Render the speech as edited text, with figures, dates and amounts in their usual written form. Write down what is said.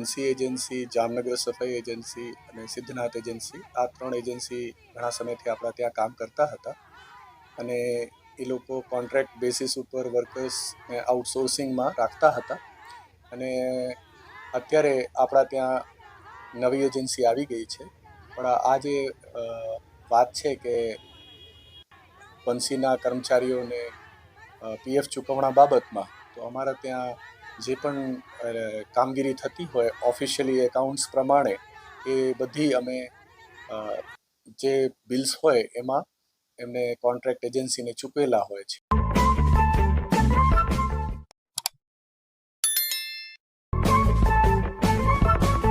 બંસી agency, Jamnagar સફાઈ agency અને Siddhnath agency, આ 3 એજન્સી ઘણા સમયથી આપણા ત્યાં કામ કરતા હતા અને એ લોકો કોન્ટ્રાક્ટ બેસિસ ઉપર વર્કર્સને આઉટસોર્સિંગમાં રાખતા હતા. અને અત્યારે આપણા ત્યાં નવી એજન્સી આવી ગઈ છે, પણ આ જે વાત છે કે બંસીના કર્મચારીઓને પીએફ ચૂકવણા બાબતમાં, તો અમારા ત્યાં જે પણ કામગીરી થતી હોય ઓફિશિયલી એકાઉન્ટ્સ પ્રમાણે, એ બધી અમે જે બિલ્સ હોય એમાં એમને કોન્ટ્રાક્ટ એજન્સીને ચૂકવેલા હોય છે.